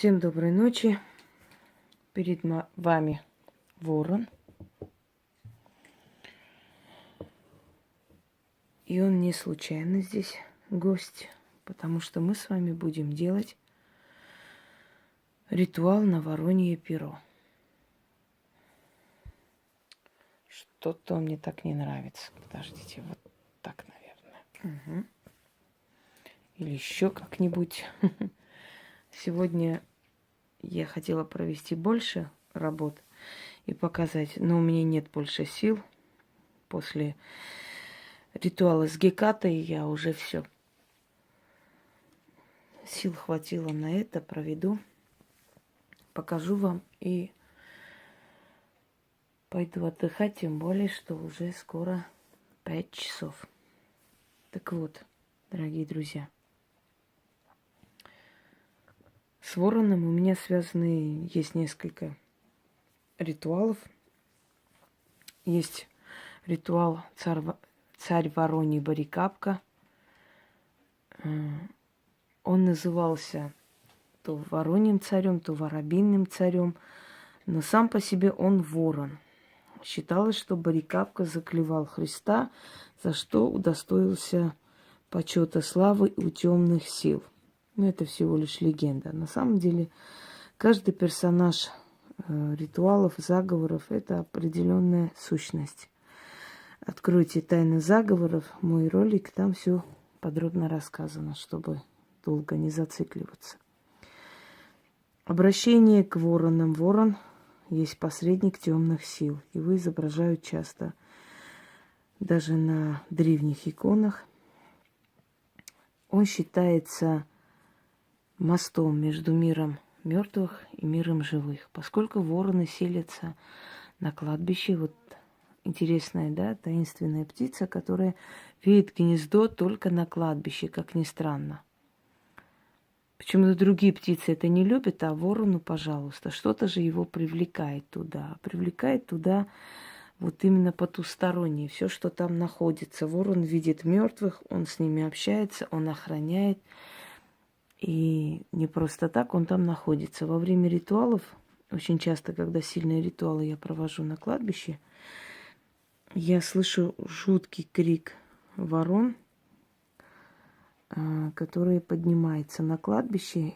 Всем доброй ночи. Перед вами ворон. И он не случайно здесь гость, потому что мы с вами будем делать ритуал на воронье перо. Что-то мне так не нравится. Подождите, вот так, наверное. Угу. Или еще как-нибудь. Сегодня я хотела провести больше работ и показать, но у меня нет больше сил. После ритуала с Гекатой я уже все. Сил хватило на это, проведу. Покажу вам и пойду отдыхать, тем более, что уже скоро 5 часов. Так вот, дорогие друзья, с вороном у меня связаны, есть несколько ритуалов. Есть ритуал царь Вороний Барикапка. Он назывался то Вороньим царем, то Воробьиным царем, но сам по себе он ворон. Считалось, что Барикапка заклевал Христа, за что удостоился почета славы у темных сил. Но это всего лишь легенда. На самом деле, каждый персонаж ритуалов, заговоров – это определенная сущность. Откройте «Тайны заговоров», мой ролик, там все подробно рассказано, чтобы долго не зацикливаться. Обращение к воронам. Ворон есть посредник темных сил. Его изображают часто, даже на древних иконах. Он считается мостом между миром мертвых и миром живых, поскольку вороны селятся на кладбище. Вот интересная, да, таинственная птица, которая видит гнездо только на кладбище, как ни странно. Почему-то другие птицы это не любят, а ворону, пожалуйста, что-то же его привлекает туда. Привлекает туда вот именно потустороннее, все, что там находится. Ворон видит мертвых, он с ними общается, он охраняет. И не просто так он там находится. Во время ритуалов, очень часто, когда сильные ритуалы я провожу на кладбище, я слышу жуткий крик ворон, который поднимается на кладбище.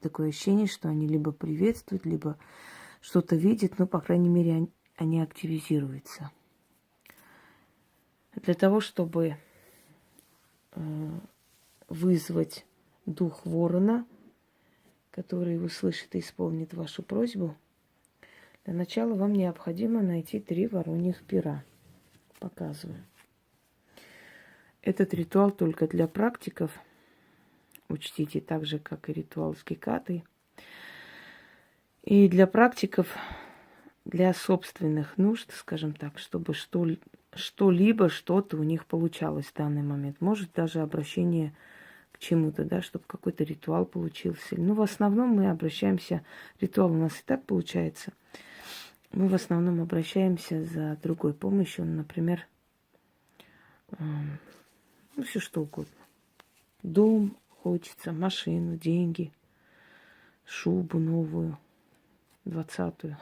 Такое ощущение, что они либо приветствуют, либо что-то видят, но, по крайней мере, они активизируются. Для того, чтобы вызвать дух ворона, который услышит и исполнит вашу просьбу, для начала вам необходимо найти 3 вороньих пера. Показываю. Этот ритуал только для практиков. Учтите, так же, как и ритуал с Гекатой. И для практиков, для собственных нужд, скажем так, чтобы что-либо, что-то у них получалось в данный момент. Может, даже обращение к чему-то, да, чтобы какой-то ритуал получился. Но в основном мы обращаемся, ритуал у нас и так получается, мы в основном обращаемся за другой помощью, например, ну, все что угодно. Дом хочется, машину, деньги, шубу новую, 20-ю.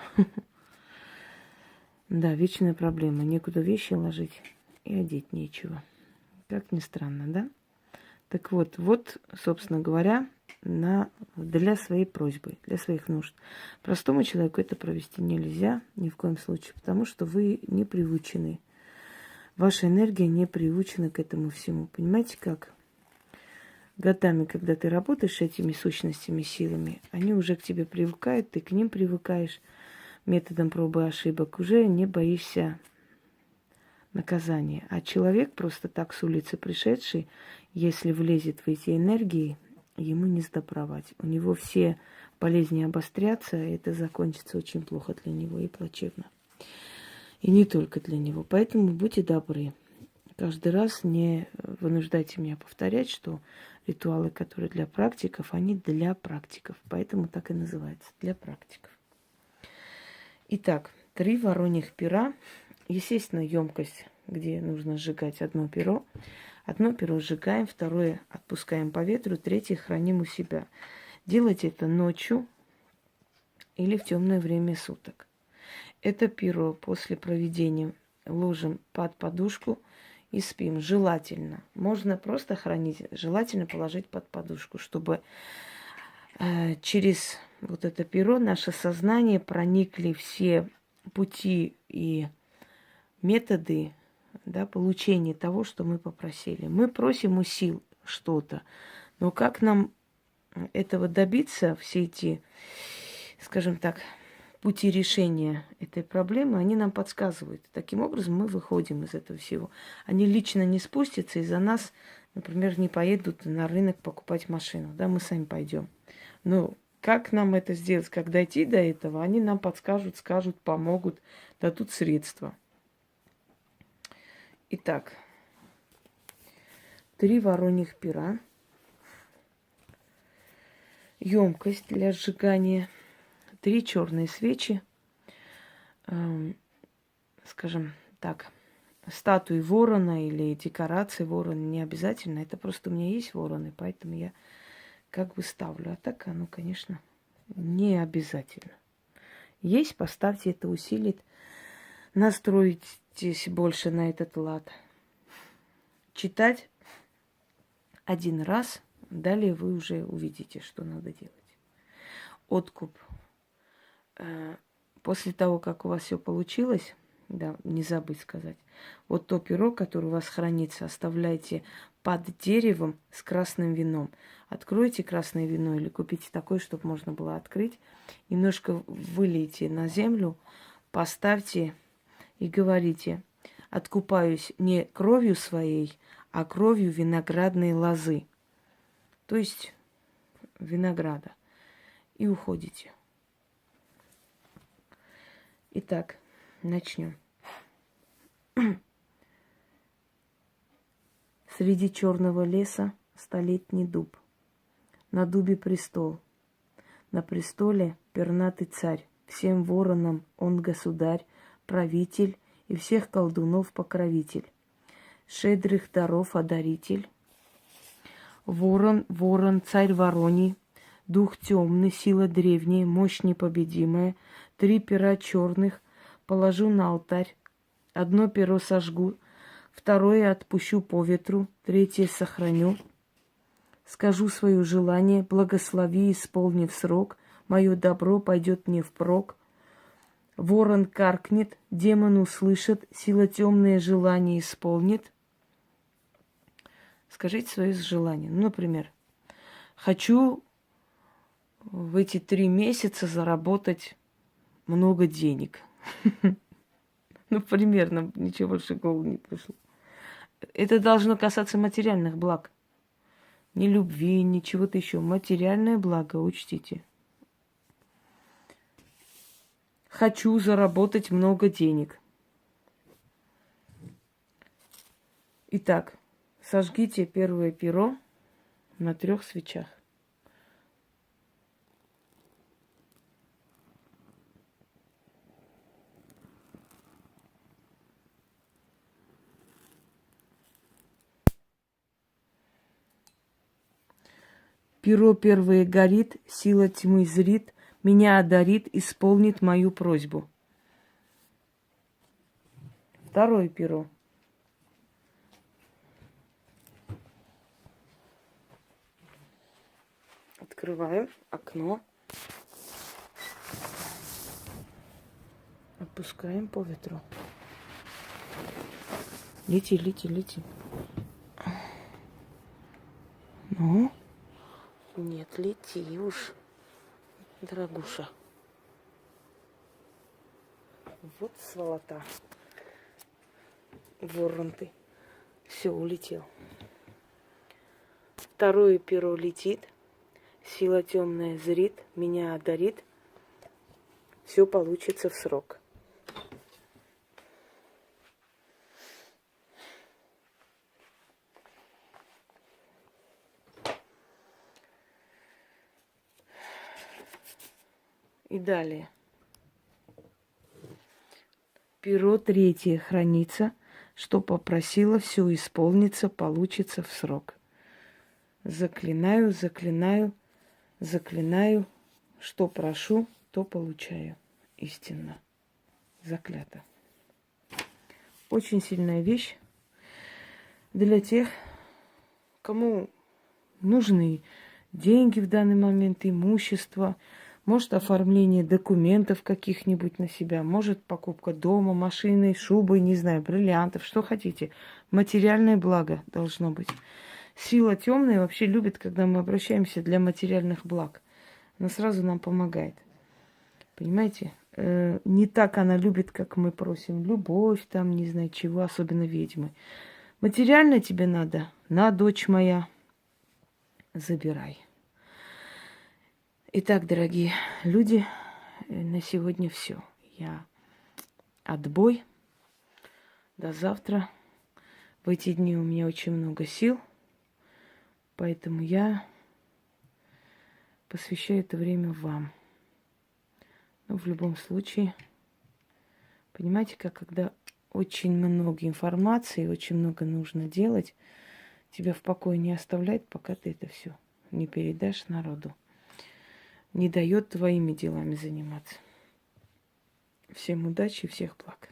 Да, вечная проблема. Некуда вещи ложить и одеть нечего. Как ни странно, да? Так вот, собственно говоря, для своей просьбы, для своих нужд. Простому человеку это провести нельзя ни в коем случае, потому что вы не приучены. Ваша энергия не приучена к этому всему. Понимаете как? Годами, когда ты работаешь с этими сущностями, силами, они уже к тебе привыкают, ты к ним привыкаешь методом пробы и ошибок, уже не боишься наказания. А человек просто так с улицы пришедший, если влезет в эти энергии, ему не сдобровать. У него все болезни обострятся, и это закончится очень плохо для него и плачевно. И не только для него. Поэтому будьте добры. Каждый раз не вынуждайте меня повторять, что ритуалы, которые для практиков, они для практиков. Поэтому так и называется, для практиков. Итак, 3 вороньих пера. Естественно, емкость, где нужно сжигать одно перо. Одно перо сжигаем, второе отпускаем по ветру, третье храним у себя. Делайте это ночью или в темное время суток. Это перо после проведения ложим под подушку и спим. Желательно. Можно просто хранить. Желательно положить под подушку, чтобы через вот это перо наше сознание проникли все пути и методы, да, получения того, что мы попросили. Мы просим у сил что-то. Но как нам этого добиться, все эти, скажем так, пути решения этой проблемы, они нам подсказывают. Таким образом, мы выходим из этого всего. Они лично не спустятся и за нас, например, не поедут на рынок покупать машину. Да, мы сами пойдем. Но как нам это сделать, как дойти до этого, они нам подскажут, скажут, помогут, дадут средства. Итак, 3 вороньих пера, емкость для сжигания, 3 черные свечи, скажем так, статуи ворона или декорации ворона не обязательно. Это просто у меня есть вороны, поэтому я как бы ставлю. А так оно, конечно, не обязательно. Есть, поставьте, это усилит. Настройтесь больше на этот лад. Читать 1 раз, далее вы уже увидите, что надо делать. Откуп. После того, как у вас все получилось, да, не забыть сказать, вот то перо, которое у вас хранится, оставляйте под деревом с красным вином. Откройте красное вино или купите такое, чтобы можно было открыть. Немножко вылейте на землю, поставьте и говорите: откупаюсь не кровью своей, а кровью виноградной лозы. То есть винограда. И уходите. Итак, начнем. Среди черного леса столетний дуб. На дубе престол. На престоле пернатый царь. Всем воронам он государь, правитель и всех колдунов покровитель. Щедрых даров одаритель. Ворон, ворон, царь вороний, дух темный, сила древняя, мощь непобедимая. 3 пера черных положу на алтарь. 1 перо сожгу, 2 отпущу по ветру, 3 сохраню. Скажу свое желание, благослови, исполнив срок, мое добро пойдет мне впрок. Ворон каркнет, демон услышит, сила темное желание исполнит. Скажите свое желание. Ну, например, хочу в эти 3 месяца заработать много денег. Ну, примерно, ничего больше в голову не пришло. Это должно касаться материальных благ. Ни любви, ни чего-то еще. Материальное благо, учтите. Хочу заработать много денег. Итак, сожгите первое перо на 3 свечах. Перо первое горит, сила тьмы зрит, меня одарит, исполнит мою просьбу. 2 перо. Открываю окно. Отпускаем по ветру. Лети, лети, лети. Ну? Нет, лети уж, дорогуша. Вот сволота. Ворон ты. Все, улетел. 2 перо летит. Сила темная зрит, меня одарит. Все получится в срок. И далее. Перо 3 хранится, что попросила, все исполнится, получится в срок. Заклинаю, заклинаю заклинаю, что прошу, то получаю. Истинно. Заклято. Очень сильная вещь для тех, кому нужны деньги в данный момент, имущество, может оформление документов каких-нибудь на себя, может покупка дома, машины, шубы, не знаю, бриллиантов, что хотите. Материальное благо должно быть. Сила темная вообще любит, когда мы обращаемся для материальных благ. Она сразу нам помогает. Понимаете? Не так она любит, как мы просим. Любовь там, не знаю чего, особенно ведьмы. Материально тебе надо? На, дочь моя, забирай. Итак, дорогие люди, на сегодня все. Я отбой. До завтра. В эти дни у меня очень много сил, поэтому я посвящаю это время вам. Но в любом случае, понимаете, как когда очень много информации, очень много нужно делать, тебя в покое не оставляет, пока ты это все не передашь народу. Не дает твоими делами заниматься. Всем удачи и всех благ.